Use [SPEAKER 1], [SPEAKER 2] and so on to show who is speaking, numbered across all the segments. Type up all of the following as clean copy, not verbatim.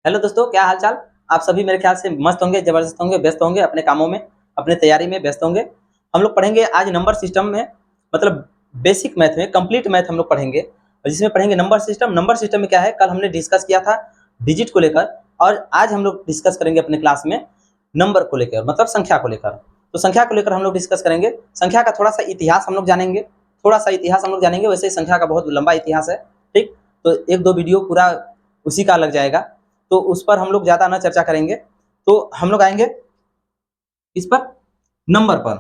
[SPEAKER 1] Hello दोस्तों, क्या हाल चाल। आप सभी मेरे ख्याल से मस्त होंगे, जबरदस्त होंगे, व्यस्त होंगे अपने कामों में, अपने तैयारी में व्यस्त होंगे। हम लोग पढ़ेंगे आज नंबर सिस्टम में, मतलब बेसिक मैथ में, कंप्लीट मैथ हम लोग पढ़ेंगे, और जिसमें पढ़ेंगे नंबर सिस्टम। नंबर सिस्टम में क्या है, कल हमने डिस्कस किया था डिजिट को लेकर, और आज हम लोग डिस्कस करेंगे अपने क्लास में नंबर को लेकर, मतलब संख्या को लेकर। तो संख्या को लेकर हम लोग डिस्कस करेंगे। संख्या का थोड़ा सा इतिहास हम लोग जानेंगे, थोड़ा सा इतिहास हम लोग जानेंगे। वैसे ही संख्या का बहुत लंबा इतिहास है, ठीक। तो एक दो वीडियो पूरा उसी का लग जाएगा, तो उस पर हम लोग ज़्यादा ना चर्चा करेंगे। तो हम लोग आएंगे इस पर, नंबर पर।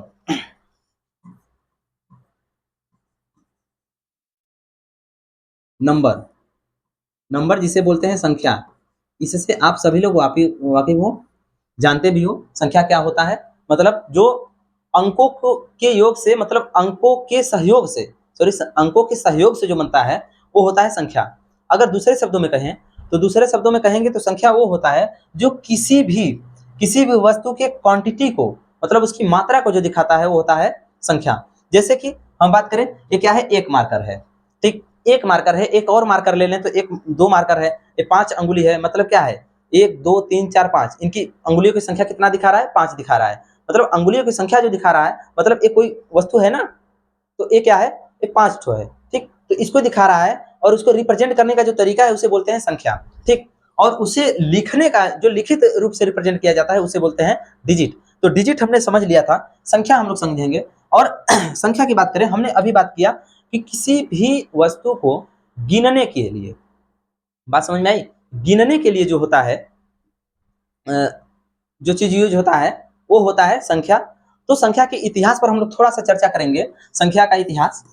[SPEAKER 1] नंबर, नंबर जिसे बोलते हैं संख्या, इससे आप सभी लोग वाकिफ हो, जानते भी हो। संख्या क्या होता है, मतलब जो अंकों को के योग से, मतलब अंकों के सहयोग से, सॉरी, अंकों के सहयोग से जो बनता है वो होता है संख्या। अगर दूसरे शब्दों में कहें, तो दूसरे शब्दों में कहेंगे तो संख्या वो होता है जो किसी भी वस्तु के क्वांटिटी को, मतलब उसकी मात्रा को जो दिखाता है वो होता है संख्या। जैसे कि हम बात करें, ये क्या है, एक मार्कर है, ठीक। एक मार्कर है, एक और मार्कर ले लें तो एक दो मार्कर है, ये 5 अंगुली है, मतलब क्या है, 1 2 3 4 5, इनकी अंगुलियों की संख्या कितना दिखा रहा है, 5 दिखा रहा है। मतलब अंगुलियों की संख्या जो दिखा रहा है, मतलब ये कोई वस्तु है ना, तो ये क्या है, ये 5 ठो है, ठीक। तो इसको दिखा रहा है, और उसको रिप्रेजेंट करने का जो तरीका है उसे बोलते हैं संख्या, ठीक। और उसे लिखने का जो लिखित रूप से रिप्रेजेंट किया जाता है उसे बोलते हैं डिजिट। तो डिजिट हमने समझ लिया था, संख्या हम लोग समझेंगे। और संख्या की बात करें, हमने अभी बात किया कि किसी भी वस्तु को गिनने के लिए, बात समझ में आई, गिनने के लिए जो होता है, जो चीज यूज होता है वो होता है संख्या। तो संख्या के इतिहास पर हम लोग थोड़ा सा चर्चा करेंगे, संख्या का इतिहास।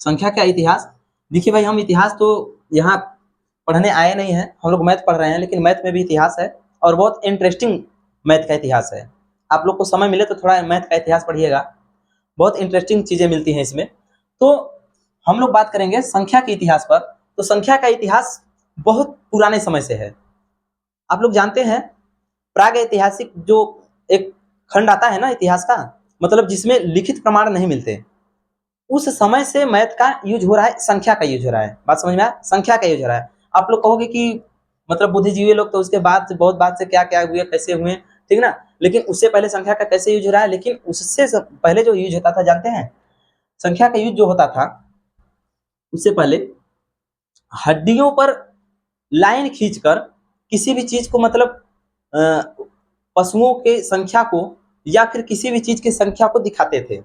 [SPEAKER 1] संख्या का इतिहास, देखिए भाई, हम इतिहास तो यहाँ पढ़ने आए नहीं हैं, हम लोग मैथ पढ़ रहे हैं, लेकिन मैथ में भी इतिहास है, और बहुत इंटरेस्टिंग मैथ का इतिहास है। आप लोग को समय मिले तो थोड़ा मैथ का इतिहास पढ़िएगा, बहुत इंटरेस्टिंग चीजें मिलती हैं इसमें। तो हम लोग बात करेंगे संख्या के इतिहास पर। तो संख्या का इतिहास बहुत पुराने समय से है। आप लोग जानते हैं, प्राग ऐतिहासिक जो एक खंड आता है ना इतिहास का, मतलब जिसमें लिखित प्रमाण नहीं मिलते, उस समय से मैथ का यूज हो रहा है, संख्या का यूज हो रहा है। बात समझ में आया, संख्या का यूज हो रहा है। आप लोग कहोगे कि मतलब बुद्धिजीवी लोग तो उसके बाद से, बहुत बाद से क्या क्या हुए, कैसे हुए, ठीक ना, लेकिन उससे पहले संख्या का कैसे यूज हो रहा है, लेकिन उससे पहले जो यूज होता था, जानते हैं, संख्या का यूज जो होता था उससे पहले हड्डियों पर लाइन खींचकर किसी भी चीज को, मतलब पशुओं के संख्या को या फिर किसी भी चीज की संख्या को दिखाते थे,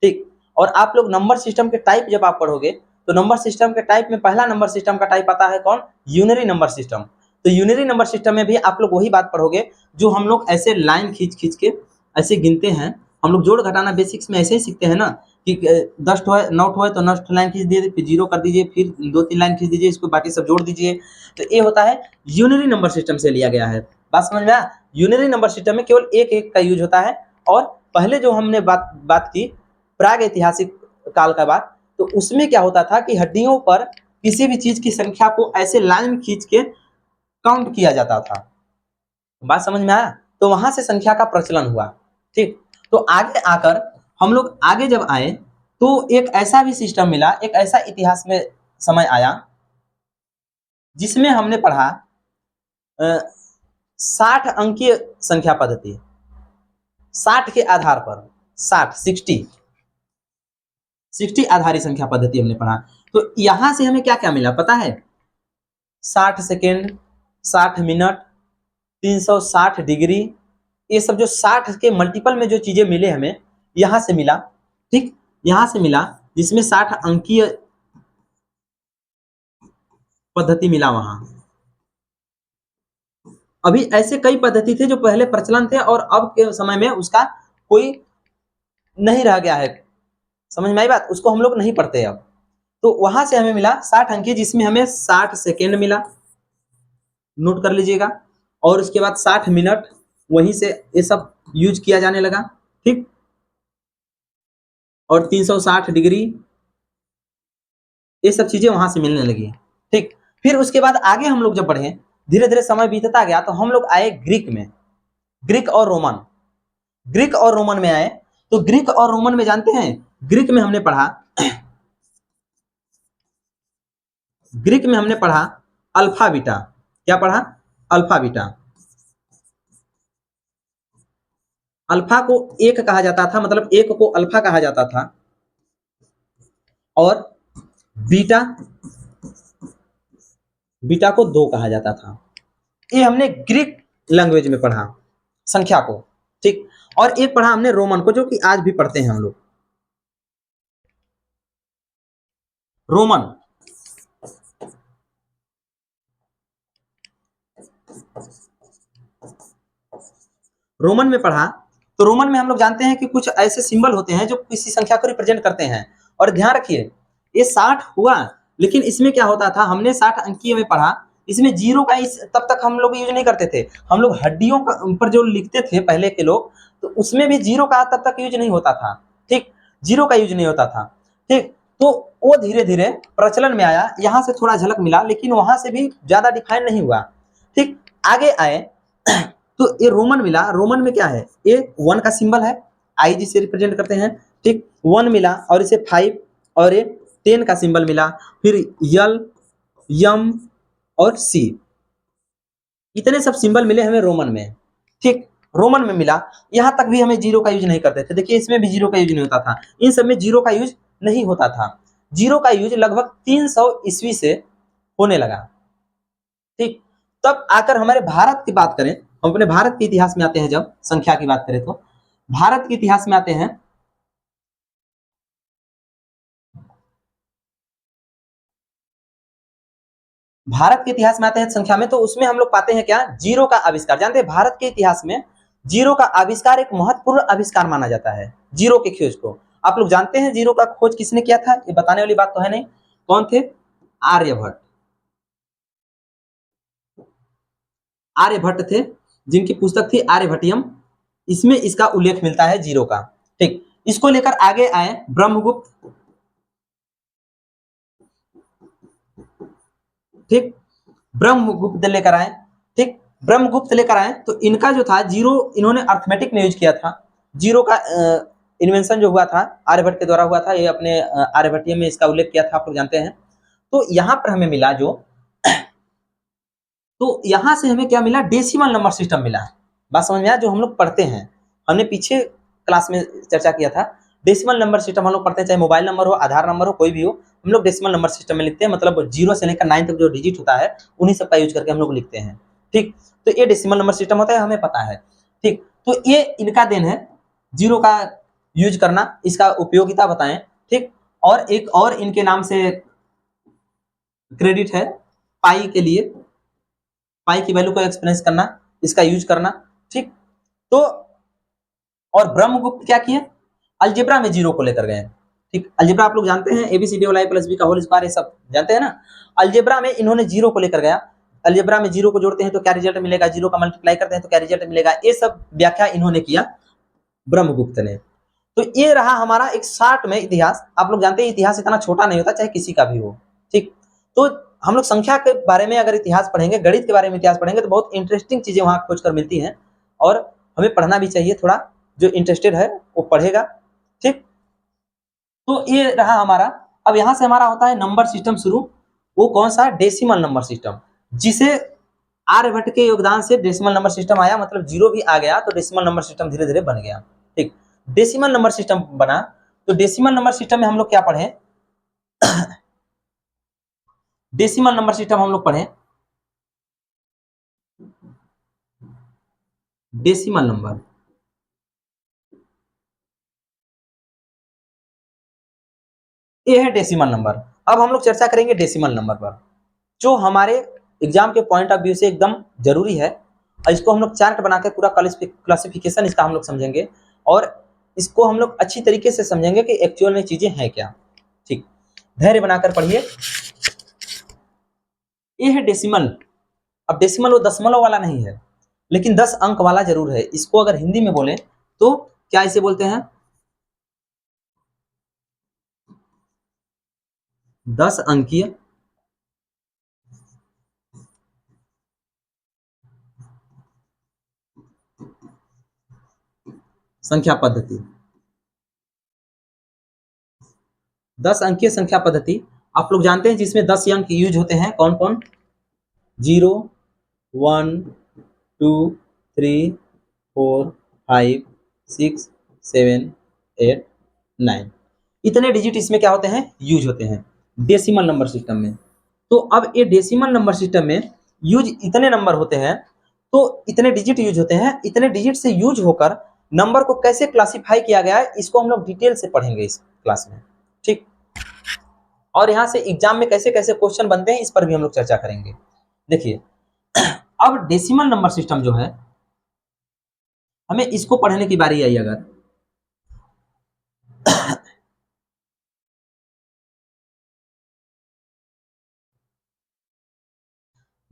[SPEAKER 1] ठीक। और आप लोग नंबर सिस्टम के टाइप जब आप पढ़ोगे, तो नंबर सिस्टम के टाइप में पहला नंबर सिस्टम का टाइप आता है कौन, यूनरी नंबर सिस्टम। तो यूनरी नंबर सिस्टम में भी आप लोग वही बात पढ़ोगे, जो हम लोग ऐसे लाइन खींच खींच के ऐसे गिनते हैं। हम लोग जोड़ घटाना बेसिक्स में ऐसे ही सीखते हैं ना, कि 10 ठो है, 9 ठो है, तो 9 लाइन खींच दीजिए, फिर 0 कर दीजिए, फिर 2 3 लाइन खींच दीजिए, इसको बाकी सब जोड़ दीजिए। तो ये होता है यूनरी नंबर सिस्टम से लिया गया है। बात समझ में आया, यूनरी नंबर सिस्टम में केवल एक एक का यूज होता है। और पहले जो हमने बात की प्राग ऐतिहासिक काल का बात, तो उसमें क्या होता था कि हड्डियों पर किसी भी चीज की संख्या को ऐसे लाइन खींच के काउंट किया जाता था। बात समझ में आया, तो वहां से संख्या का प्रचलन हुआ, ठीक। तो आगे आकर हम लोग आगे जब आए, तो एक ऐसा भी सिस्टम मिला, एक ऐसा इतिहास में समय आया जिसमें हमने पढ़ा 60 अंकीय संख्या पद्धति। 60 के आधार पर, 60 आधारित संख्या पद्धति हमने पढ़ा। तो यहां से हमें क्या क्या मिला पता है, 60 सेकेंड, 60 मिनट, 360 डिग्री, ये सब जो 60 के मल्टीपल में जो चीजें मिले हमें, यहां से मिला, ठीक। यहां से मिला, जिसमें 60 अंकीय पद्धति मिला वहां। अभी ऐसे कई पद्धति थे जो पहले प्रचलन थे, और अब के समय में उसका कोई नहीं रह गया है। समझ में आई बात, उसको हम लोग नहीं पढ़ते अब। तो वहां से हमें मिला 60 अंकीय, जिसमें हमें 60 सेकेंड मिला, नोट कर लीजिएगा। और उसके बाद 60 मिनट, वहीं से ये सब यूज किया जाने लगा, ठीक। और 360 डिग्री, ये सब चीजें वहां से मिलने लगी, ठीक। फिर उसके बाद आगे हम लोग जब बढ़े, धीरे धीरे समय बीतता गया, तो हम लोग आए ग्रीक में, ग्रीक और रोमन, ग्रीक और रोमन में आए। तो ग्रीक और रोमन में जानते हैं, ग्रीक में हमने पढ़ा ग्रीक में हमने पढ़ा अल्फा बीटा। क्या पढ़ा? Alpha beta. अल्फा को एक कहा जाता था, मतलब एक को अल्फा कहा जाता था, और बीटा बीटा को दो कहा जाता था। ये हमने ग्रीक लैंग्वेज में पढ़ा संख्या को, ठीक। और एक पढ़ा हमने रोमन को, जो कि आज भी पढ़ते हैं हम लोग। रोमन रोमन में पढ़ा, तो रोमन में हम लोग जानते हैं कि कुछ ऐसे सिंबल होते हैं जो किसी संख्या को रिप्रेजेंट करते हैं। और ध्यान रखिए, ये 60 हुआ, लेकिन इसमें क्या होता था, हमने 60 अंकीय में पढ़ा, इसमें जीरो का इस तब तक हम लोग यूज नहीं करते थे। हम लोग हड्डियों का पर जो लिखते थे पहले के लोग, तो उसमें भी जीरो का तब तक यूज नहीं होता था, ठीक। जीरो का यूज नहीं होता था, ठीक। तो वो धीरे धीरे प्रचलन में आया, यहाँ से थोड़ा झलक मिला, लेकिन वहां से भी ज्यादा डिफाइन नहीं हुआ, ठीक। आगे आए तो ये रोमन मिला। रोमन में क्या है, ये 1 का सिंबल है, आई जिसे रिप्रेजेंट करते हैं, ठीक। 1 मिला, और इसे 5 और ये 10 का सिंबल मिला, फिर यल, यम और सी, इतने सब सिंबल मिले हमें रोमन में, ठीक। रोमन में मिला, यहां तक भी हमें जीरो का यूज नहीं करते थे। देखिए इसमें भी जीरो का यूज नहीं होता था, इन सब में जीरो का यूज नहीं होता था। जीरो का यूज लगभग 300 ईस्वी से होने लगा, ठीक। तब आकर हमारे भारत की बात करें, हम अपने भारत के इतिहास में आते हैं, जब संख्या की बात करें तो भारत के इतिहास में आते हैं। भारत के इतिहास में आते हैं संख्या में, तो उसमें हम लोग पाते हैं क्या, जीरो का आविष्कार। जानते हैं भारत के इतिहास में जीरो का आविष्कार एक महत्वपूर्ण आविष्कार माना जाता है, जीरो के खोज को। आप लोग जानते हैं जीरो का खोज किसने किया था, ये बताने वाली बात तो है नहीं। कौन थे? आर्यभट्ट। आर्यभट्ट थे, जिनकी पुस्तक थी आर्यभट्टियम, इसमें इसका उल्लेख मिलता है जीरो का, ठीक। इसको लेकर आगे आए ब्रह्मगुप्त, ठीक। ब्रह्मगुप्त लेकर आए, ठीक। ब्रह्मगुप्त लेकर आए, तो इनका जो था जीरो, इन्होंने अर्थमेटिक में यूज किया था। जीरो का इन्वेंशन जो हुआ था आर्यभट्ट के द्वारा हुआ था, ये अपने आर्यभट्टियम में इसका उल्लेख किया था, आप लोग जानते हैं। तो यहाँ पर हमें मिला जो, तो यहाँ से हमें क्या मिला, डेसिमल नंबर सिस्टम मिला। बात समझ में आया, जो हम लोग पढ़ते हैं, हमने पीछे क्लास में चर्चा किया था। डेसिमल नंबर सिस्टम हम लोग पढ़ते हैं, चाहे मोबाइल नंबर हो, आधार नंबर हो, कोई भी हो, हम लोग डेसिमल नंबर सिस्टम में लिखते हैं। मतलब 0 से लेकर 9 तक जो डिजिट होता है, उन्हीं सब का यूज करके हम लोग लिखते हैं, ठीक। तो ये डेसिमल नंबर सिस्टम होता है, हमें पता है, ठीक। तो ये इनका देन है, जीरो का यूज करना, इसका उपयोगिता बताएं, ठीक। और एक और इनके नाम से क्रेडिट है, पाई के लिए, पाई की वैल्यू को एक्सप्रेस करना, इसका यूज करना, ठीक। तो और ब्रह्मगुप्त क्या किए, अलजेब्रा में जीरो को लेकर गए, ठीक। अलजेब्रा आप लोग जानते हैं, एबीसीडी वाला प्लस बी का होल स्क्वायर, ये सब जानते हैं ना। अलजेब्रा में इन्होंने जीरो को लेकर गया, अलजेब्रा में जीरो को जोड़ते हैं तो क्या रिजल्ट मिलेगा, जीरो का मल्टीप्लाई करते हैं तो क्या रिजल्ट मिलेगा, ये सब व्याख्या इन्होंने किया ब्रह्मगुप्त ने। तो ये रहा हमारा एक शॉर्ट में इतिहास। आप लोग जानते हैं इतिहास इतना छोटा नहीं होता, चाहे किसी का भी हो, ठीक। तो हम लोग संख्या के बारे में अगर इतिहास पढ़ेंगे, गणित के बारे में इतिहास पढ़ेंगे, तो बहुत इंटरेस्टिंग चीजें वहां खोज कर मिलती हैं, और हमें पढ़ना भी चाहिए थोड़ा। जो इंटरेस्टेड है वो पढ़ेगा, ठीक। तो ये रहा हमारा। अब यहां से हमारा होता है नंबर सिस्टम शुरू। वो कौन सा? डेसिमल नंबर सिस्टम, जिसे आर्यभट्ट के योगदान से डेसिमल नंबर सिस्टम आया, मतलब जीरो भी आ गया, तो डेसिमल नंबर सिस्टम धीरे धीरे बन गया, ठीक। डेसिमल नंबर सिस्टम बना, तो डेसिमल नंबर सिस्टम में हम लोग क्या पढ़े, डेसिमल नंबर सिस्टम हम लोग पढ़े डेसिमल नंबर, ये है डेसिमल नंबर। अब हम लोग चर्चा करेंगे डेसिमल नंबर पर, जो हमारे एग्जाम के पॉइंट ऑफ व्यू से एकदम जरूरी है। और इसको हम लोग चार्ट बनाकर पूरा क्लासिफिकेशन इसका हम लोग समझेंगे, और इसको हम लोग अच्छी तरीके से समझेंगे कि एक्चुअल में चीजें हैं क्या, ठीक। धैर्य बनाकर पढ़िए। ये है डेसिमल। अब डेसिमल वो दशमलव वाला नहीं है, लेकिन 10 अंक वाला जरूर है। इसको अगर हिंदी में बोले तो क्या इसे बोलते हैं, 10 अंकीय संख्या पद्धति। 10 अंकीय संख्या पद्धति, आप लोग जानते हैं जिसमें 10 अंक यूज होते हैं, कौन कौन? 0, 1, 2, 3, 4, 5, 6, 7, 8, 9, इतने डिजिट इसमें क्या होते हैं? यूज होते हैं डेसिमल नंबर सिस्टम में। तो अब ये डेसिमल नंबर सिस्टम में यूज इतने नंबर होते हैं, तो इतने डिजिट यूज होते हैं। इतने डिजिट से यूज होकर नंबर को कैसे क्लासिफाई किया गया है, इसको हम लोग डिटेल से पढ़ेंगे इस क्लास में, ठीक। और यहाँ से एग्जाम में कैसे कैसे क्वेश्चन बनते हैं, इस पर भी हम लोग चर्चा करेंगे। देखिए, अब डेसिमल नंबर सिस्टम जो है, हमें इसको पढ़ने की बारी आई अगर,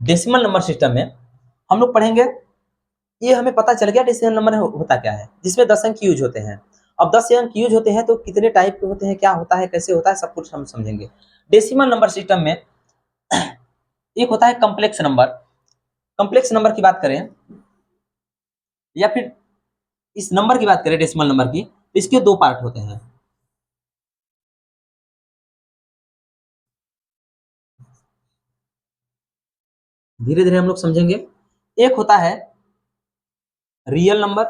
[SPEAKER 1] डेसिमल नंबर सिस्टम में हम लोग पढ़ेंगे, ये हमें पता चल गया डेसिमल नंबर होता क्या है, जिसमें 10 अंक यूज होते हैं। अब 10 अंक यूज होते हैं तो कितने टाइप के होते हैं, क्या होता है, कैसे होता है, सब कुछ हम समझेंगे। डेसिमल नंबर सिस्टम में एक होता है कम्प्लेक्स नंबर। कम्प्लेक्स नंबर की बात करें या फिर इस नंबर की बात करें डेसिमल नंबर की, तो इसके दो पार्ट होते हैं। धीरे धीरे हम लोग समझेंगे। एक होता है रियल नंबर,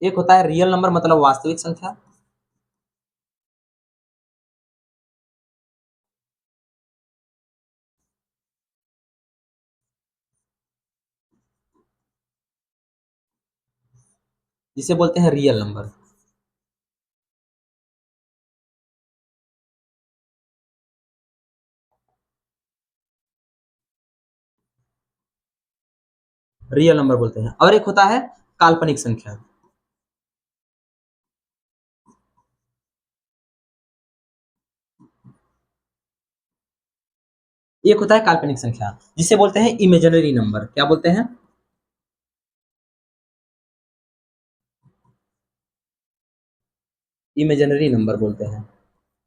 [SPEAKER 1] एक होता है रियल नंबर मतलब वास्तविक संख्या। जिसे बोलते हैं रियल नंबर। रियल नंबर बोलते हैं। और एक होता है काल्पनिक संख्या। एक होता है काल्पनिक संख्या जिसे बोलते हैं इमेजिनरी नंबर। क्या बोलते हैं? इमेजिनरी नंबर बोलते हैं।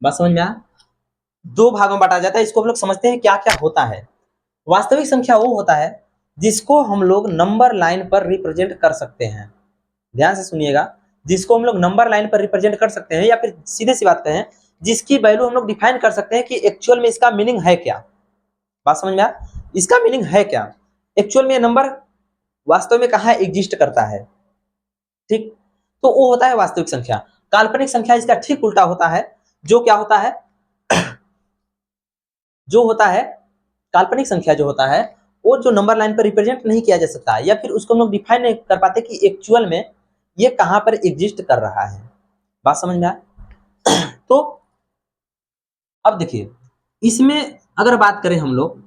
[SPEAKER 1] बात समझ में आया? दो भागों में बांटा जाता है। इसको हम लोग समझते हैं क्या क्या होता है। वास्तविक संख्या वो होता है जिसको हम लोग नंबर लाइन पर रिप्रेजेंट कर सकते हैं। ध्यान से सुनिएगा, जिसको हम लोग नंबर लाइन पर रिप्रेजेंट कर सकते हैं, या फिर सीधे सी बात कहें, जिसकी वैल्यू हम लोग डिफाइन कर सकते हैं कि एक्चुअल में इसका मीनिंग है क्या। बात समझ में आया? इसका मीनिंग है क्या, एक्चुअल में ये नंबर वास्तव में कहाँ एग्जिस्ट करता है, ठीक। तो वो होता है वास्तविक संख्या। काल्पनिक संख्या इसका ठीक उल्टा होता है। जो क्या होता है, जो होता है काल्पनिक संख्या जो होता है, वो जो नंबर लाइन पर रिप्रेजेंट नहीं किया जा सकता, या फिर उसको हम लोग डिफाइन नहीं कर पाते कि एक्चुअल में ये कहां पर एग्जिस्ट कर रहा है। बात समझ में आया? तो अब देखिए, इसमें अगर बात करें हम लोग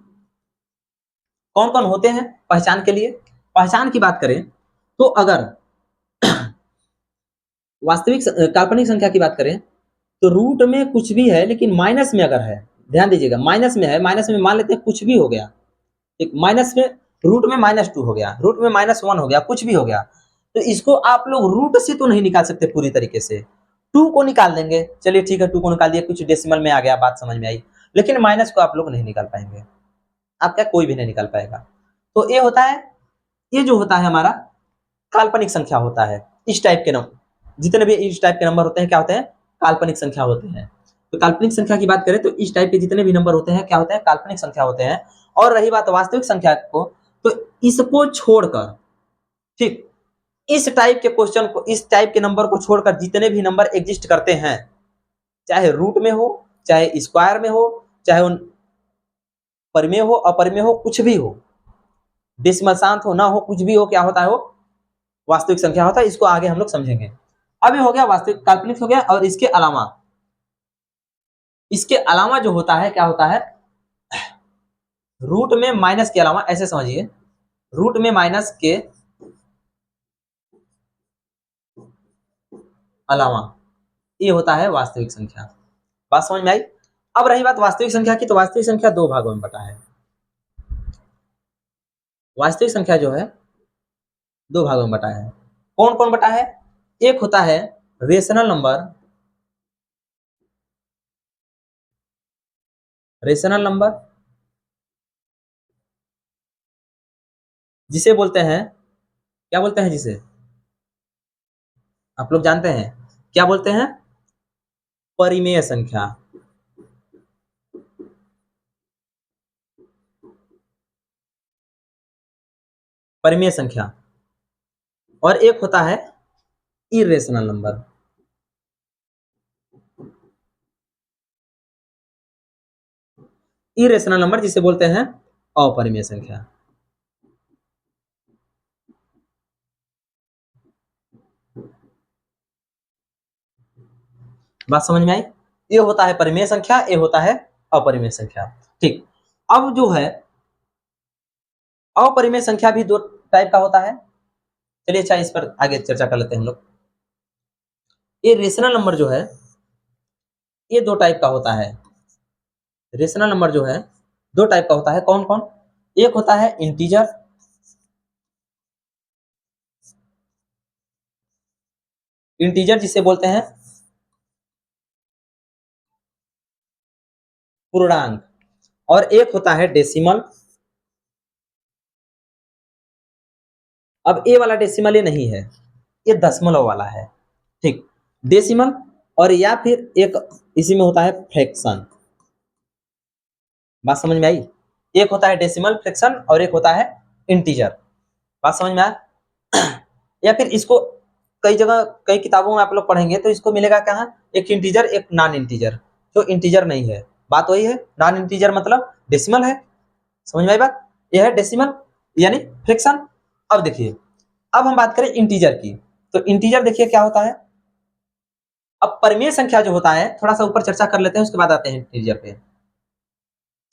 [SPEAKER 1] कौन कौन होते हैं पहचान के लिए, पहचान की बात करें तो अगर वास्तविक काल्पनिक संख्या की बात करें तो रूट में कुछ भी है लेकिन माइनस में अगर है, ध्यान दीजिएगा, माइनस में है, माइनस में मान लेते हैं कुछ भी हो गया, एक माइनस में, रूट में -2 हो गया, रूट में -1 हो गया, कुछ भी हो गया, तो इसको आप लोग रूट से तो नहीं निकाल सकते पूरी तरीके से, 2 को निकाल देंगे। चलिए ठीक है, 2 को निकाल दिया, कुछ डेसिमल में आ गया, बात समझ में आई। लेकिन माइनस को आप लोग नहीं निकाल पाएंगे, आपका कोई भी नहीं निकाल पाएगा। तो ये होता है, ये जो होता है हमारा काल्पनिक संख्या होता है। इस टाइप के नंबर, जितने भी इस टाइप के नंबर होते हैं क्या होते हैं, काल्पनिक संख्या होते हैं। तो काल्पनिक संख्या की बात करें तो इस टाइप के जितने भी नंबर होते हैं क्या होते हैं, काल्पनिक संख्या होते हैं। और रही बात वास्तविक संख्या को, तो इसको छोड़कर, ठीक, इस टाइप के क्वेश्चन को, इस टाइप के नंबर को छोड़कर जितने भी नंबर एग्जिस्ट करते हैं, चाहे रूट में हो, चाहे स्क्वायर में हो, चाहे उन परिमेय हो, अपरिमेय हो, कुछ भी हो, डेसिमल शांत हो ना हो, कुछ भी हो, क्या होता है वो वास्तविक संख्या होता है। इसको आगे हम लोग समझेंगे। अब ये हो गया वास्तविक, काल्पनिक हो गया। और इसके अलावा जो होता है क्या होता है, रूट में माइनस के अलावा, ऐसे समझिए, रूट में माइनस के अलावा ये होता है वास्तविक संख्या। बात समझ में आई? अब रही बात वास्तविक संख्या की, तो वास्तविक संख्या दो भागों में बटा है। वास्तविक संख्या जो है दो भागों में बटा है। कौन कौन बटा है? एक होता है रेशनल नंबर, रेशनल नंबर जिसे बोलते हैं, क्या बोलते हैं जिसे, आप लोग जानते हैं क्या बोलते हैं? अपरिमेय संख्या। परिमेय संख्या। और एक होता है इरेशनल नंबर। इरेशनल नंबर जिसे बोलते हैं अपरिमेय संख्या। बात समझ में आई? ये होता है परिमेय संख्या, ये होता है अपरिमेय संख्या। ठीक, अब जो है अपरिमेय संख्या भी दो टाइप का होता है। चलिए अच्छा, इस पर आगे चर्चा कर लेते हैं हम लोग। ये रेशनल नंबर जो है ये दो टाइप का होता है। रेशनल नंबर जो है दो टाइप का होता है। कौन कौन? एक होता है इंटीजर, इंटीजर जिसे बोलते हैं पूर्णांक, और एक होता है डेसिमल। अब ये वाला डेसिमल ये नहीं है, ये दशमलव वाला है। ठीक, डेसिमल, और या फिर एक इसी में होता है फ्रैक्शन। बात समझ में आई? एक होता है डेसिमल फ्रैक्शन और एक होता है इंटीजर। बात समझ में आया? या फिर इसको कई जगह कई किताबों में आप लोग पढ़ेंगे तो इसको मिलेगा कहाँ, एक इंटीजर एक नॉन इंटीजर। जो इंटीजर नहीं है, बात वही है। नॉन इंटीजर मतलब डेसिमल है। समझ में आई बात? यह है डेसिमल यानी फ्रैक्शन। अब देखिए, अब हम बात करें इंटीजर की, तो इंटीजर देखिए क्या होता है। अब परिमेय संख्या जो होता है, थोड़ा सा ऊपर चर्चा कर लेते हैं, उसके बाद आते हैं इंटीजर पे।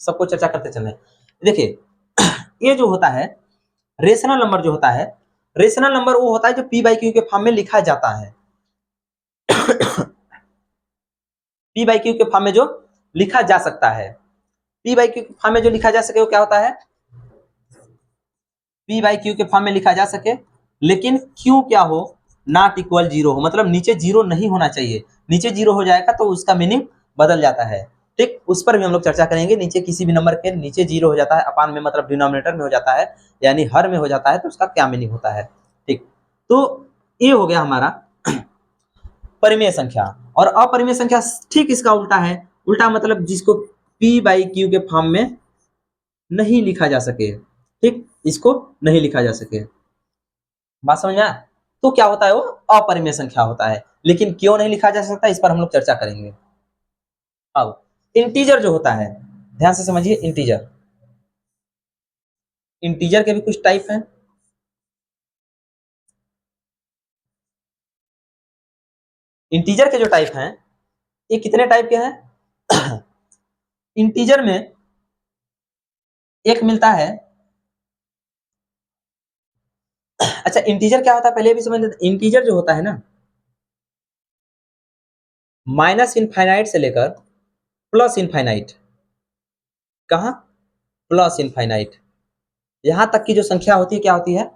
[SPEAKER 1] सबको चर्चा करते चले। देखिए ये जो होता है रेशनल नंबर जो होता है, रेशनल नंबर वो होता है जो पी बाई क्यू के फॉर्म में लिखा जाता है। पी बाई क्यू के फॉर्म में जो लिखा जा सकता है, पी बाई क्यू के फॉर्म में जो लिखा जा सके वो क्या होता है, पी बाई क्यू के फॉर्म में लिखा जा सके, लेकिन क्यू क्या हो, नॉट इक्वल जीरो हो, मतलब नीचे जीरो नहीं होना चाहिए। नीचे जीरो हो जाएगा तो उसका मीनिंग बदल जाता है। ठीक, उस पर भी हम लोग चर्चा करेंगे। नीचे किसी भी नंबर के नीचे जीरो हो जाता है, अपान में मतलब डिनोमिनेटर में हो जाता है, यानी हर में हो जाता है, तो उसका क्या मीनिंग होता है। ठीक, तो ये हो गया हमारा परिमेय संख्या। और अपरिमेय संख्या ठीक इसका उल्टा है। उल्टा मतलब जिसको पी बाई क्यू के फॉर्म में नहीं लिखा जा सके। ठीक, इसको नहीं लिखा जा सके। बात समझ में आया? तो क्या होता है, वो अपरिमेय संख्या होता है। लेकिन क्यों नहीं लिखा जा सकता, इस पर हम लोग चर्चा करेंगे। अब इंटीजर जो होता है, ध्यान से समझिए। इंटीजर, इंटीजर के भी कुछ टाइप हैं। इंटीजर के जो टाइप हैं, ये कितने टाइप के हैं? इंटीजर में एक मिलता है। अच्छा, इंटीजर क्या होता है पहले भी समझ लेते। इंटीजर जो होता है ना, माइनस इनफाइनाइट से लेकर प्लस इनफाइनाइट, कहाँ, प्लस इनफाइनाइट, यहां तक की जो संख्या होती है क्या होती है,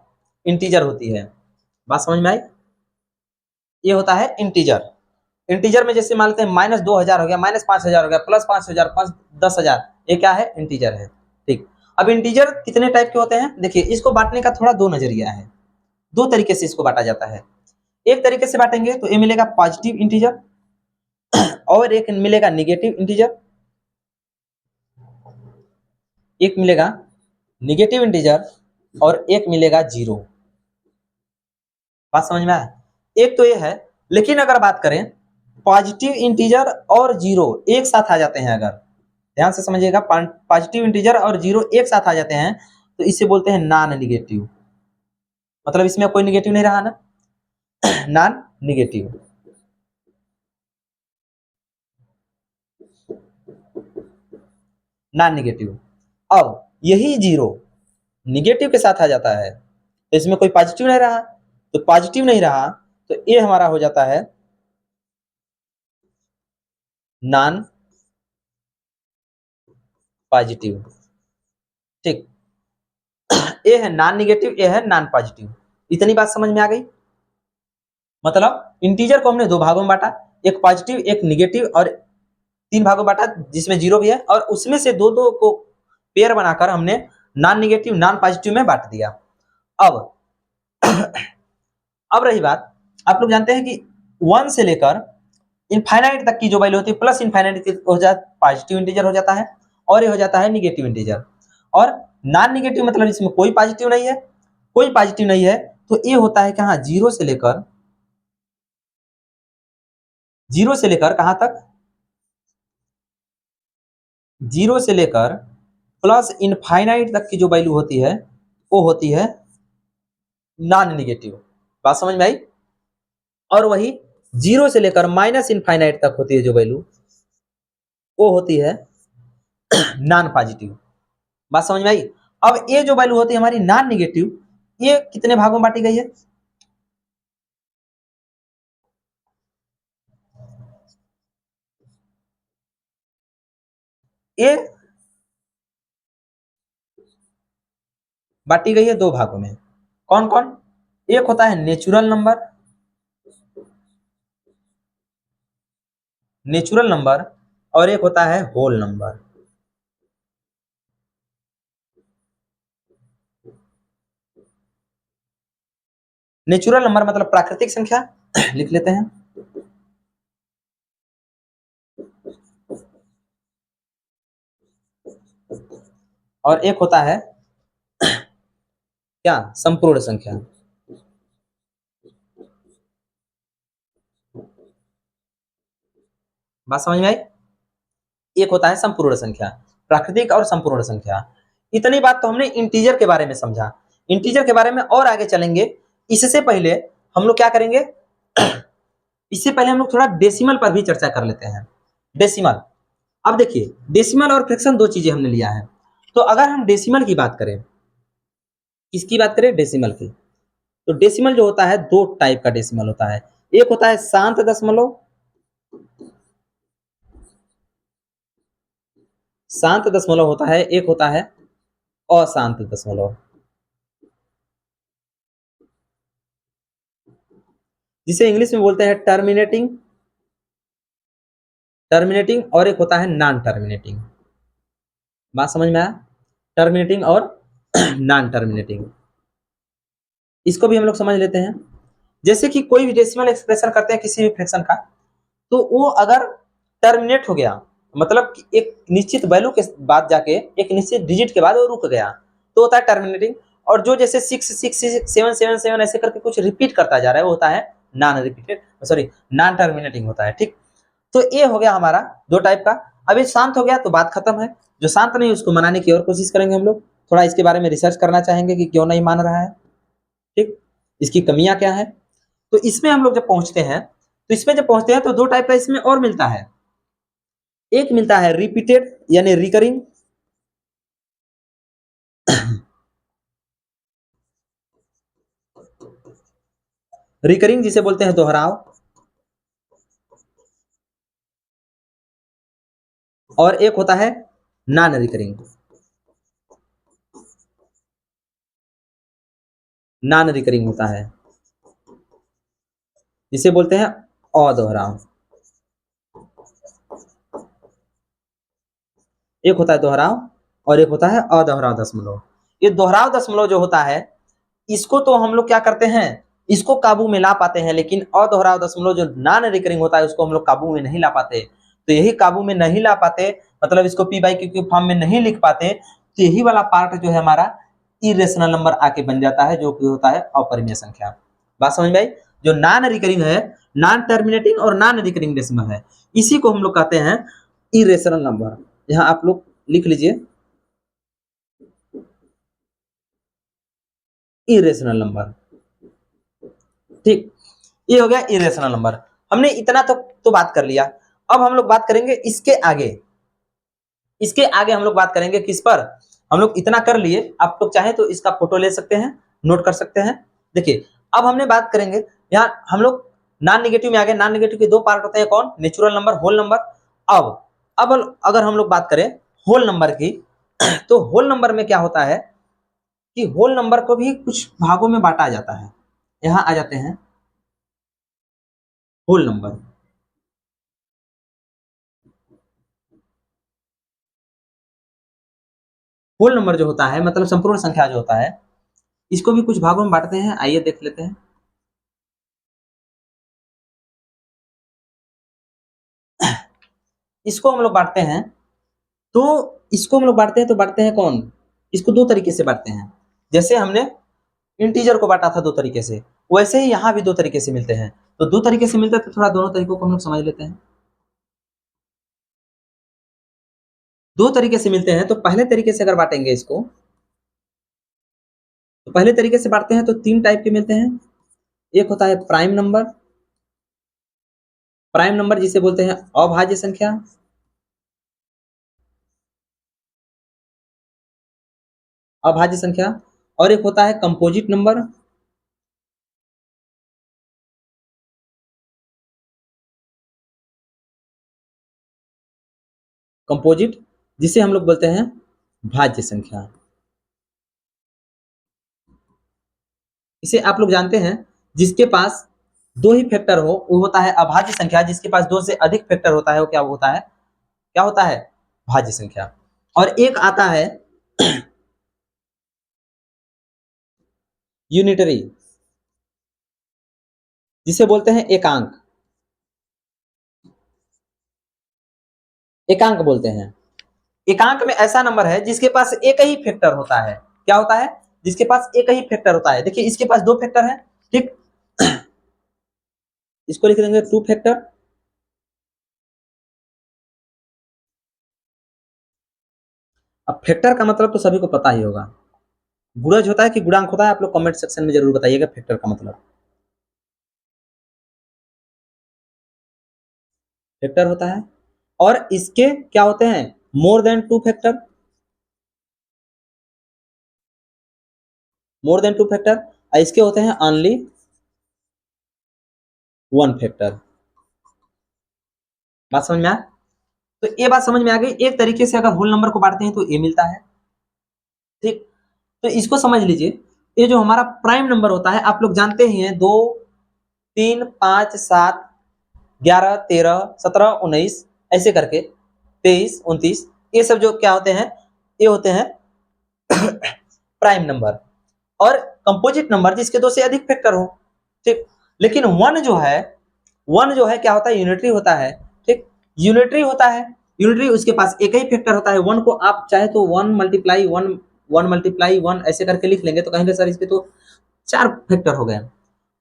[SPEAKER 1] इंटीजर होती है। बात समझ में आई? ये होता है इंटीजर। इंटीजर में जैसे मान लेते हैं -2000 हो गया, -5000 हो गया, +5000, 10,000, ये क्या है, इंटीजर है। ठीक, अब इंटीजर कितने टाइप के होते हैं, देखिए इसको बांटने का थोड़ा दो नजरिया है। दो तरीके से इसको बांटा जाता है। एक तरीके से बांटेंगे तो ये मिलेगा पॉजिटिव इंटीजर, और एक मिलेगा निगेटिव इंटीजर। एक मिलेगा निगेटिव इंटीजर और एक मिलेगा जीरो। बात समझ में आया? एक तो ये है। लेकिन अगर बात करें पॉजिटिव इंटीजर और जीरो एक साथ आ जाते हैं, अगर ध्यान से समझिएगा, पॉजिटिव इंटीजर और जीरो एक साथ आ जाते हैं तो इसे बोलते हैं नॉन निगेटिव। मतलब इसमें कोई निगेटिव नहीं रहा ना, नॉन निगेटिव। Non negative. अब यही जीरो निगेटिव के साथ आ जाता है तो इसमें कोई पॉजिटिव नहीं रहा, तो पॉजिटिव नहीं रहा तो ये हमारा हो जाता है नॉन पॉजिटिव। ठीक, ये है नॉन निगेटिव, ये है नॉन पॉजिटिव। इतनी बात समझ में आ गई? मतलब इंटीजर को हमने दो भागों में बांटा, एक पॉजिटिव एक निगेटिव, और तीन भागों में बांटा जिसमें जीरो भी है, और उसमें से दो दो को पेयर बनाकर हमने नॉन निगेटिव नॉन पॉजिटिव में बांट दिया। अब अब रही बात, आप लोग जानते हैं कि 1 से लेकर इनफाइनाइट तक की जो वैल्यू होती है प्लस इनफाइनाइट हो जाता पॉजिटिव इंटीजर हो जाता है, और ये हो जाता है निगेटिव इंटीजर। और नॉन निगेटिव मतलब इसमें कोई पॉजिटिव नहीं है, कोई पॉजिटिव नहीं है, तो ये होता है कहाँ, जीरो से लेकर कहाँ तक, जीरो से लेकर प्लस इनफाइनाइट तक की जो वैल्यू होती है वो होती है नॉन निगेटिव। बात समझ में आई। और वही जीरो से लेकर माइनस इनफाइनाइट तक होती है जो वैल्यू, वो होती है नॉन पॉजिटिव। बात समझ में आई। अब ये जो वैल्यू होती है हमारी नॉन निगेटिव, ये कितने भागों में बांटी गई है, ये बांटी गई है दो भागों में। कौन कौन, एक होता है नेचुरल नंबर, और एक होता है होल नंबर। नेचुरल नंबर मतलब प्राकृतिक संख्या लिख लेते हैं, और एक होता है क्या, संपूर्ण संख्या। बात समझ में आई। एक होता है संपूर्ण संख्या, प्राकृतिक और संपूर्ण संख्या। इतनी बात तो हमने इंटीजर के बारे में समझा। इंटीजर के बारे में और आगे चलेंगे। इससे पहले हम लोग क्या करेंगे, इससे पहले हम लोग थोड़ा डेसिमल पर भी चर्चा कर लेते हैं। डेसिमल, अब देखिए डेसिमल और फ्रैक्शन दो चीजें हमने लिया है। तो अगर हम डेसिमल की बात करें, किसकी बात करें, डेसिमल की, तो डेसिमल जो होता है दो टाइप का डेसिमल होता है। एक होता है शांत दशमलव, शांत दशमलव होता है, एक होता है अशांत दशमलव, जिसे इंग्लिश में बोलते हैं टर्मिनेटिंग, और एक होता है नॉन टर्मिनेटिंग। बात समझ में आया, टर्मिनेटिंग और नॉन टर्मिनेटिंग, इसको भी हम लोग समझ लेते हैं। जैसे कि कोई भी डेसिमल एक्सप्रेशन करते हैं किसी भी फ्रैक्शन का, तो वो अगर टर्मिनेट हो गया, मतलब कि एक निश्चित वैल्यू के बाद जाके एक निश्चित डिजिट के बाद वो रुक गया, तो होता है टर्मिनेटिंग। और जो जैसे 6 6 6 7 7 7 ऐसे करके कुछ रिपीट करता जा रहा है वो होता है non repeated, sorry non terminating होता है। ठीक, तो ये हो गया हमारा दो टाइप का। अब ये शांत हो गया तो बात खत्म है, जो शांत नहीं उसको मनाने की और कोशिश करेंगे हम लोग, थोड़ा इसके बारे में रिसर्च करना चाहेंगे कि क्यों नहीं मान रहा है, ठीक, इसकी कमियां क्या है। तो इसमें हम लोग जब पहुंचते हैं, तो इसमें जब पहुंचते हैं तो दो टाइप का इसमें और मिलता है। एक मिलता है रिपीटेड यानी रिकरिंग, रिकरिंग जिसे बोलते हैं दोहराव, और एक होता है नॉन रिकरिंग, नॉन रिकरिंग होता है जिसे बोलते हैं अदोहराव। एक होता है दोहराव और एक होता है अदोहराव दशमलव। ये दोहराव दशमलव जो होता है इसको तो हम लोग क्या करते हैं, इसको काबू में ला पाते हैं, लेकिन अदोहराव दशमलव जो नॉन रिकरिंग होता है उसको हम लोग काबू में नहीं ला पाते। तो यही काबू में नहीं ला पाते, मतलब इसको पी बाई क्यू के फॉर्म में नहीं लिख पाते, तो यही वाला पार्ट जो है हमारा इरेशनल नंबर आके बन जाता है, जो कि होता है अपरिमेय संख्या। बात समझ में आई। जो नॉन रिकरिंग है, नॉन टर्मिनेटिंग और नॉन रिकरिंग डेसिमल है, इसी को हम लोग कहते हैं इरेशनल नंबर। यहाँ आप लोग लिख लीजिए इरेशनल नंबर। ठीक, ये हो गया इरेशनल नंबर। हमने इतना तो बात कर लिया। अब हम लोग बात करेंगे इसके आगे, हम लोग बात करेंगे किस पर, हम लोग इतना कर लिए, आप लोग चाहे तो इसका फोटो ले सकते हैं, नोट कर सकते हैं। देखिए अब हमने बात करेंगे, यहाँ हम लोग नॉन नेगेटिव में आ गए। नॉन नेगेटिव के दो पार्ट होते हैं, कौन, नेचुरल नंबर, होल नंबर। अब अगर हम लोग बात करें होल नंबर की, तो होल नंबर में क्या होता है कि होल नंबर को भी कुछ भागों में बांटा जाता है। यहाँ आ जाते हैं होल नंबर। होल नंबर जो होता है मतलब संपूर्ण संख्या जो होता है, इसको भी कुछ भागों में बांटते हैं, आइए देख लेते हैं। इसको हम लोग बांटते हैं, तो इसको हम लोग बांटते हैं तो बांटते हैं कौन, इसको दो तरीके से बांटते हैं। जैसे हमने इंटीजर को बांटा था दो तरीके से, वैसे ही यहाँ भी दो तरीके से मिलते हैं। तो दो तरीके से मिलते हैं तो थोड़ा दोनों तरीकों को हम लोग समझ लेते हैं। दो तरीके से मिलते हैं, तो पहले तरीके से अगर बांटेंगे इसको, तो पहले तरीके से बांटते हैं तो तीन टाइप के मिलते हैं। एक होता है प्राइम नंबर, प्राइम नंबर जिसे बोलते हैं अभाज्य संख्या, अभाज्य संख्या। और एक होता है कंपोजिट नंबर, कंपोजिट जिसे हम लोग बोलते हैं भाज्य संख्या। इसे आप लोग जानते हैं, जिसके पास दो ही फैक्टर हो वो होता है अभाज्य संख्या, जिसके पास दो से अधिक फैक्टर होता है वो क्या होता है, क्या होता है, भाज्य संख्या। और एक आता है यूनिटरी, जिसे बोलते हैं एकांक, एकांक बोलते हैं। एकांक में ऐसा नंबर है जिसके पास एक ही फैक्टर होता है, क्या होता है, जिसके पास एक ही फैक्टर होता है। देखिए इसके पास दो फैक्टर है, ठीक, इसको लिख देंगे टू फैक्टर। अब फैक्टर का मतलब तो सभी को पता ही होगा, गुणज होता है कि गुणांक होता है, आप लोग कमेंट सेक्शन में जरूर बताइएगा फैक्टर का मतलब। फैक्टर होता है, और इसके क्या होते हैं, more than two factor, more than two factor. इसके होते हैं ओनली वन फैक्टर। बात समझ में आया? तो ये बात समझ में आ गई। एक तरीके से अगर होल नंबर को बांटते हैं तो ये मिलता है, ठीक। तो इसको समझ लीजिए, ये जो हमारा प्राइम नंबर होता है आप लोग जानते ही हैं, 2 3 5 7 11 13 17 19 ऐसे करके 23 29, ये सब जो क्या होते हैं, ये होते हैं प्राइम नंबर। और कंपोजिट नंबर जिसके दो से अधिक फैक्टर हो, ठीक। लेकिन वन जो है, वन जो है क्या होता है, यूनिटरी होता है, ठीक, यूनिटरी होता है। यूनिटरी उसके पास एक ही फैक्टर होता है। वन को आप चाहे तो 1 मल्टीप्लाई 1 1 मल्टीप्लाई 1 ऐसे करके लिख लेंगे, तो कहेंगे सर इसके तो चार फैक्टर हो गए।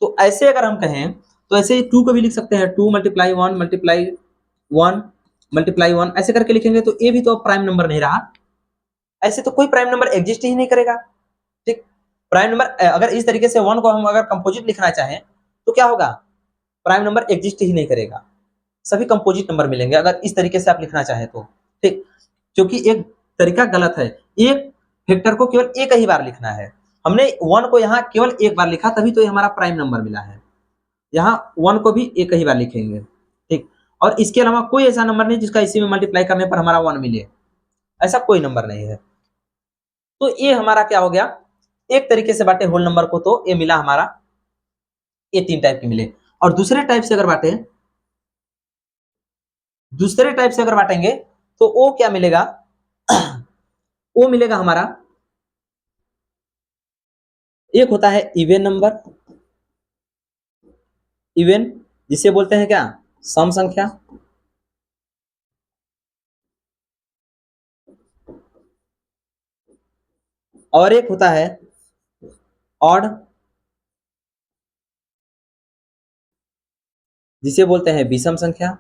[SPEAKER 1] तो ऐसे अगर हम कहें तो ऐसे ही टू को भी लिख सकते हैं, 2 मल्टीप्लाई 1 मल्टीप्लाई 1 मल्टीप्लाई 1 ऐसे करके लिखेंगे, तो ये भी तो प्राइम नंबर नहीं रहा। ऐसे तो कोई प्राइम नंबर एग्जिस्ट ही नहीं करेगा, ठीक। प्राइम नंबर अगर इस तरीके से वन को हम अगर कंपोजिट लिखना चाहें तो क्या होगा, प्राइम नंबर एग्जिस्ट ही नहीं करेगा, सभी कंपोजिट नंबर मिलेंगे अगर इस तरीके से आप लिखना चाहें तो, ठीक। क्योंकि एक तरीका गलत है, एक फैक्टर को केवल एक ही बार लिखना है। हमने वन को यहाँ केवल एक बार लिखा, तभी तो ये हमारा प्राइम नंबर मिला है। यहाँ वन को भी एक ही बार लिखेंगे, ठीक। और इसके अलावा कोई ऐसा नंबर नहीं जिसका इसी में मल्टीप्लाई करने पर हमारा वन मिले, ऐसा कोई नंबर नहीं है। तो ये हमारा क्या हो गया, एक तरीके से बांटे होल नंबर को, तो ये मिला हमारा, ये तीन टाइप के मिले। और दूसरे टाइप से अगर बांटे, दूसरे टाइप से अगर बांटेंगे तो वो क्या मिलेगा वो मिलेगा हमारा, एक होता है इवन नंबर, इवन जिसे बोलते हैं क्या, सम संख्या। और एक होता है ऑड, जिसे बोलते हैं विषम संख्या।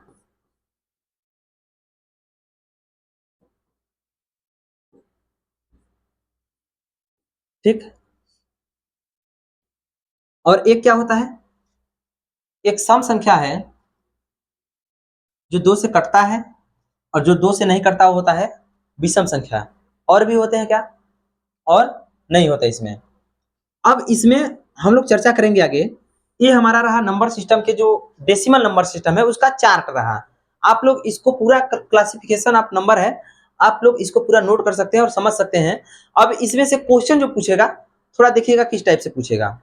[SPEAKER 1] ठीक। और एक क्या होता है, एक सम संख्या है जो दो से कटता है, और जो दो से नहीं कटता वो होता है विषम संख्या। और भी होते हैं क्या, और नहीं होता इसमें। अब इसमें हम लोग चर्चा करेंगे आगे। ये हमारा रहा नंबर सिस्टम के, जो डेसिमल नंबर सिस्टम है उसका चार्ट रहा। आप लोग इसको पूरा क्लासिफिकेशन ऑफ नंबर है, आप लोग इसको पूरा नोट कर सकते हैं और समझ सकते हैं। अब इसमें से क्वेश्चन जो पूछेगा, थोड़ा देखिएगा किस टाइप से पूछेगा,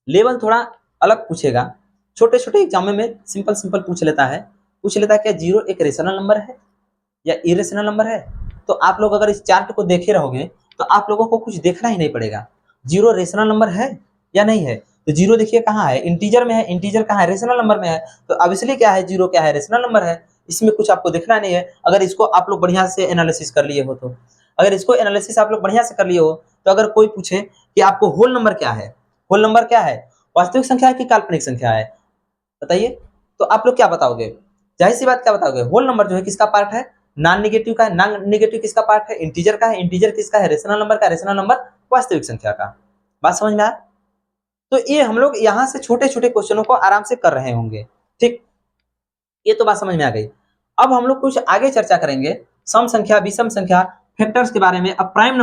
[SPEAKER 1] लेवल थोड़ा अलग पूछेगा। छोटे छोटे एग्जाम में सिंपल सिंपल पूछ लेता है, क्या जीरो एक रेशनल नंबर है या इरेशनल नंबर है। तो आप लोग अगर इस चार्ट को देखे रहोगे तो आप लोगों को कुछ देखना ही नहीं पड़ेगा, जीरो रेशनल नंबर है या नहीं है। तो जीरो देखिए कहाँ है, इंटीजर में है, इंटीजर कहाँ है, रेशनल नंबर में है। तो ऑब्वियसली क्या है, जीरो क्या है, रेशनल नंबर है। इसमें कुछ आपको देखना नहीं है। अगर इसको आप लोग बढ़िया से एनालिसिस कर लिए हो तो, अगर इसको एनालिसिस आप लोग बढ़िया से कर लिए हो तो अगर कोई पूछे कि आपको होल नंबर क्या है, होल नंबर क्या है, वास्तविक संख्या है कि काल्पनिक संख्या है, बताइए, तो आप लोग क्या बताओगे? जाहिर सी बात क्या बताओगे? होल नंबर जो है किसका पार्ट है? नॉन नेगेटिव का है। नॉन नेगेटिव किसका पार्ट है? इंटीजर का है। इंटीजर किसका है? रेशनल नंबर का। रेशनल नंबर वास्तविक संख्या का। बात समझ में आया? तो ये हम लोग यहाँ से छोटे छोटे क्वेश्चनों को आराम से कर रहे होंगे, ठीक, ये तो बात समझ में आ गई। अब हम लोग कुछ आगे चर्चा करेंगे सम संख्या, विषम संख्या, फैक्टर्स के बारे में। अब प्राइम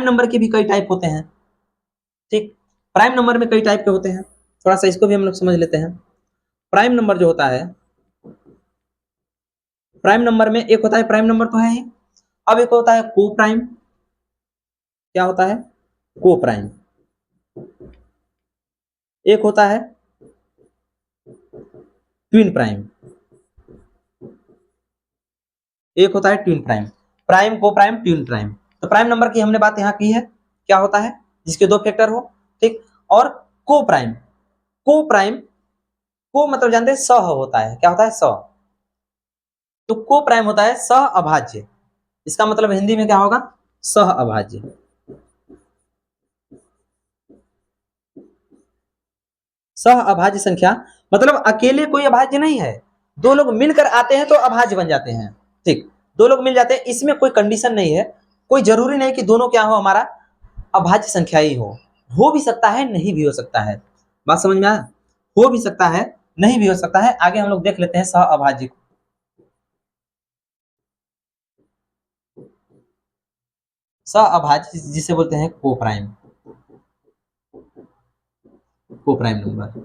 [SPEAKER 1] नंबर के भी कई टाइप होते हैं, ठीक, प्राइम नंबर में कई टाइप के होते हैं, थोड़ा सा इसको भी हम लोग समझ लेते हैं। प्राइम नंबर जो होता है, प्राइम नंबर में एक होता है, प्राइम नंबर तो है ही, अब एक होता है को प्राइम। क्या होता है? को प्राइम। एक होता है ट्विन प्राइम। एक होता है ट्विन प्राइम। प्राइम, को प्राइम, ट्विन प्राइम। तो प्राइम नंबर की हमने बात यहाँ की है, क्या होता है? जिसके दो फैक्टर हो, ठीक। और को प्राइम, को प्राइम, को मतलब जानते हैं सह होता है। क्या होता है? सह। तो को प्राइम होता है सह अभाज्य। इसका मतलब हिंदी में क्या होगा? सह अभाज्य। सह अभाज्य संख्या मतलब अकेले कोई अभाज्य नहीं है, दो लोग मिलकर आते हैं तो अभाज्य बन जाते हैं, ठीक, दो लोग मिल जाते हैं, इसमें कोई कंडीशन नहीं है, कोई जरूरी नहीं कि दोनों क्या हो, हमारा अभाज्य संख्या ही हो भी सकता है, नहीं भी हो सकता है। बात समझ में आया? हो भी सकता है, नहीं भी हो सकता है। आगे हम लोग देख लेते हैं सह अभाज्य। सह अभाज्य जिसे बोलते हैं को प्राइम, को प्राइम नंबर,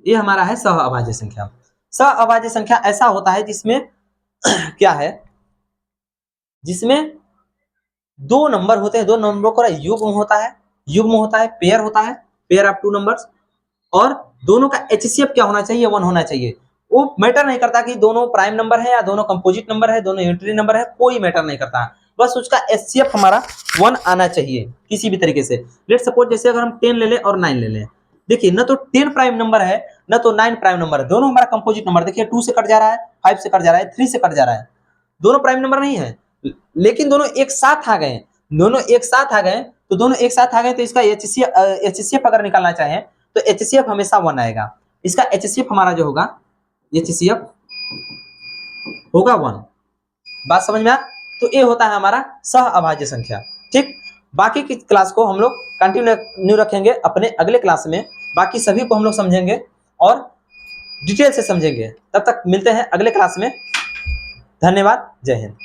[SPEAKER 1] ये हमारा है सह अभाज्य संख्या। सह अभाज्य संख्या ऐसा होता है जिसमें क्या है, जिसमें दो नंबर होते हैं, दो नंबरों का युग्म होता है, युग्म होता है, पेयर होता है, पेयर ऑफ टू नंबर्स, और दोनों का एचसीएफ क्या होना चाहिए? 1 होना चाहिए। वो मैटर नहीं करता कि दोनों प्राइम नंबर है या दोनों कंपोजिट नंबर है, दोनों यूनिटरी नंबर है, कोई मैटर नहीं करता, बस उसका एचसीएफ हमारा 1 आना चाहिए किसी भी तरीके से। लेट सपोज जैसे अगर हम 10 ले लें और 9 ले लें, देखिए न तो 10 प्राइम नंबर है न तो 9 प्राइम नंबर है, दोनों हमारा कंपोजिट नंबर। देखिए 2 से कट जा रहा है, 5 से कट जा रहा है, 3 से कट जा रहा है, दोनों प्राइम नंबर नहीं है, लेकिन दोनों एक साथ आ गए, दोनों एक साथ आ गए, तो दोनों एक साथ आ गए तो इसका एचसीएफ अगर निकालना चाहें तो एचसीएफ हमेशा 1 आएगा। इसका एचसीएफ हमारा जो होगा, एचसीएफ होगा 1। बात समझ में आ? तो ये होता है हमारा सह अभाज्य संख्या, ठीक। बाकी की क्लास को हम लोग कंटिन्यू रखेंगे अपने अगले क्लास में, बाकी सभी को हम लोग समझेंगे और डिटेल से समझेंगे। तब तक मिलते हैं अगले क्लास में। धन्यवाद, जय हिंद।